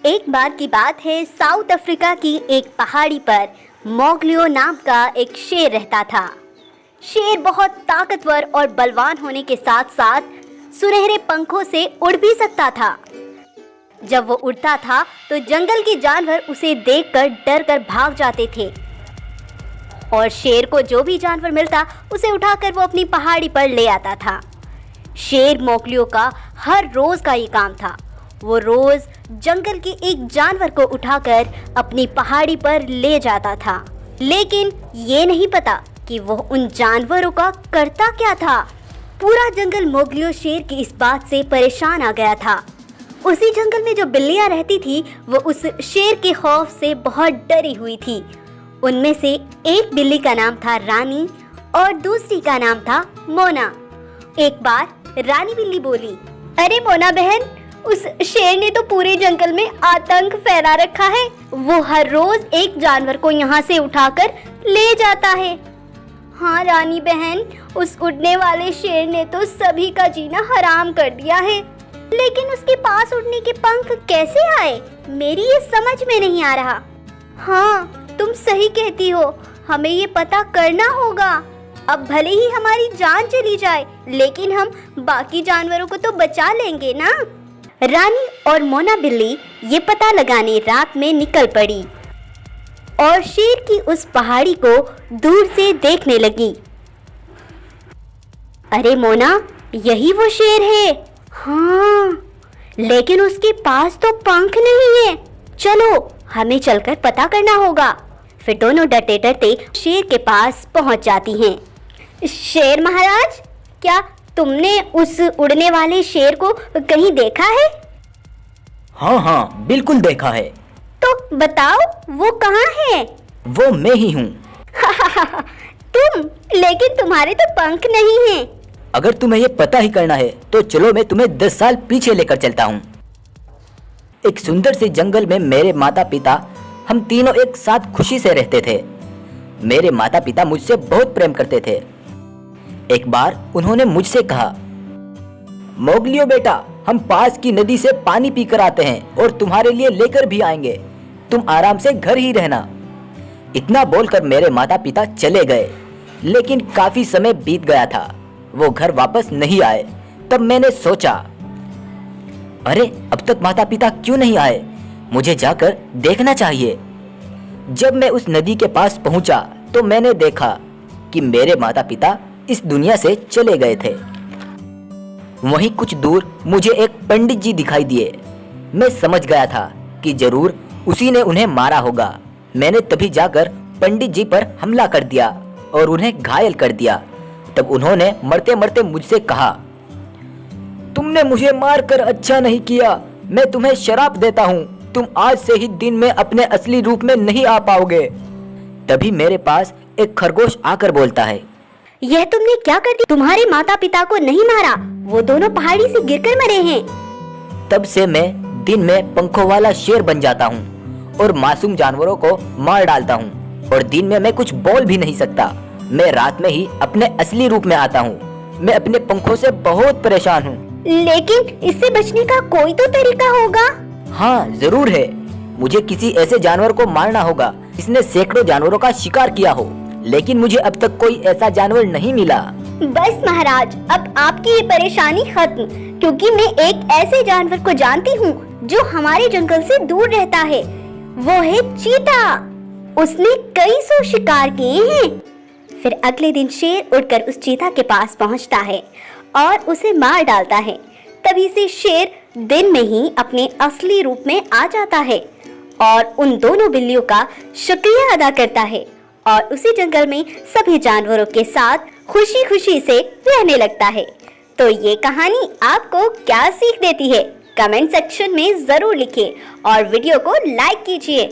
एक बार की बात है, साउथ अफ्रीका की एक पहाड़ी पर मोगलियो नाम का एक शेर रहता था। शेर बहुत ताकतवर और बलवान होने के साथ साथ सुनहरे पंखों से उड़ भी सकता था। जब वो उड़ता था तो जंगल के जानवर उसे देखकर डर कर भाग जाते थे और शेर को जो भी जानवर मिलता उसे उठाकर वो अपनी पहाड़ी पर ले आता था। शेर मोगलियो का हर रोज का ये काम था। वो रोज जंगल के एक जानवर को उठाकर अपनी पहाड़ी पर ले जाता था, लेकिन ये नहीं पता कि वो उन जानवरों का करता क्या था। पूरा जंगल मोगलियो शेर की इस बात से परेशान आ गया था। उसी जंगल में जो बिल्लियां रहती थी वो उस शेर के खौफ से बहुत डरी हुई थी। उनमें से एक बिल्ली का नाम था रानी और दूसरी का नाम था मोना। एक बार रानी बिल्ली बोली, अरे मोना बहन, उस शेर ने तो पूरे जंगल में आतंक फैला रखा है। वो हर रोज एक जानवर को यहाँ से उठाकर ले जाता है। हाँ रानी बहन, उस उड़ने वाले शेर ने तो सभी का जीना हराम कर दिया है। लेकिन उसके पास उड़ने के पंख कैसे आए, मेरी ये समझ में नहीं आ रहा। हाँ तुम सही कहती हो, हमें ये पता करना होगा। अब भले ही हमारी जान चली जाए, लेकिन हम बाकी जानवरों को तो बचा लेंगे ना। रानी और मोना बिल्ली ये पता लगाने रात में निकल पड़ी और शेर की उस पहाड़ी को दूर से देखने लगी। अरे मोना, यही वो शेर है। हाँ, लेकिन उसके पास तो पंख नहीं है। चलो हमें चलकर पता करना होगा। फिर दोनों डरते डरते शेर के पास पहुंच जाती हैं। शेर महाराज, क्या तुमने उस उड़ने वाले शेर को कहीं देखा है? हाँ, बिल्कुल देखा है। तो बताओ वो कहाँ है? वो मैं ही हूँ। तुम? लेकिन तुम्हारे तो पंख नहीं हैं। अगर तुम्हें ये पता ही करना है तो चलो मैं तुम्हें 10 साल पीछे लेकर चलता हूँ। एक सुंदर से जंगल में मेरे माता पिता, हम तीनों एक साथ खुशी से रहते थे। मेरे माता पिता मुझसे बहुत प्रेम करते थे। एक बार उन्होंने मुझसे कहा, मोगलियो बेटा, हम पास की नदी से पानी पीकर आते हैं और तुम्हारे लिए लेकर भी आएंगे। तुम आराम से घर ही रहना। इतना बोलकर मेरे माता पिता चले गए, लेकिन काफी समय बीत गया था, वो घर वापस नहीं आए। तब मैंने सोचा, अरे अब तक माता पिता क्यों नहीं आए, मुझे जाकर देखना चाहिए। जब मैं उस नदी के पास पहुंचा तो मैंने देखा कि मेरे माता पिता इस दुनिया से चले गए थे। वहीं कुछ दूर मुझे एक पंडित जी दिखाई दिए। मैं समझ गया था कि जरूर उसी ने उन्हें मारा होगा। मैंने तभी जाकर पंडित जी पर हमला कर दिया और उन्हें घायल कर दिया। तब उन्होंने मरते मरते मुझसे कहा, तुमने मुझे मारकर अच्छा नहीं किया, मैं तुम्हें श्राप देता हूँ, तुम आज से ही दिन में अपने असली रूप में नहीं आ पाओगे। तभी मेरे पास एक खरगोश आकर बोलता है, यह तुमने क्या कर दिया? तुम्हारे माता पिता को नहीं मारा, वो दोनों पहाड़ी से गिरकर मरे हैं। तब से मैं दिन में पंखों वाला शेर बन जाता हूँ और मासूम जानवरों को मार डालता हूँ। और दिन में मैं कुछ बोल भी नहीं सकता। मैं रात में ही अपने असली रूप में आता हूँ। मैं अपने पंखों से बहुत परेशान हूँ। लेकिन इससे बचने का कोई तो तरीका होगा। हाँ जरूर है। मुझे किसी ऐसे जानवर को मारना होगा जिसने सैकड़ों जानवरों का शिकार किया हो, लेकिन मुझे अब तक कोई ऐसा जानवर नहीं मिला। बस महाराज, अब आपकी ये परेशानी खत्म, क्योंकि मैं एक ऐसे जानवर को जानती हूँ जो हमारे जंगल से दूर रहता है। वो है चीता। उसने कई सौ शिकार किए हैं। फिर अगले दिन शेर उड़कर उस चीता के पास पहुँचता है और उसे मार डालता है। तभी से शेर दिन में ही अपने असली रूप में आ जाता है और उन दोनों बिल्लियों का शुक्रिया अदा करता है और उसी जंगल में सभी जानवरों के साथ खुशी खुशी से रहने लगता है। तो ये कहानी आपको क्या सीख देती है, कमेंट सेक्शन में जरूर लिखिए और वीडियो को लाइक कीजिए।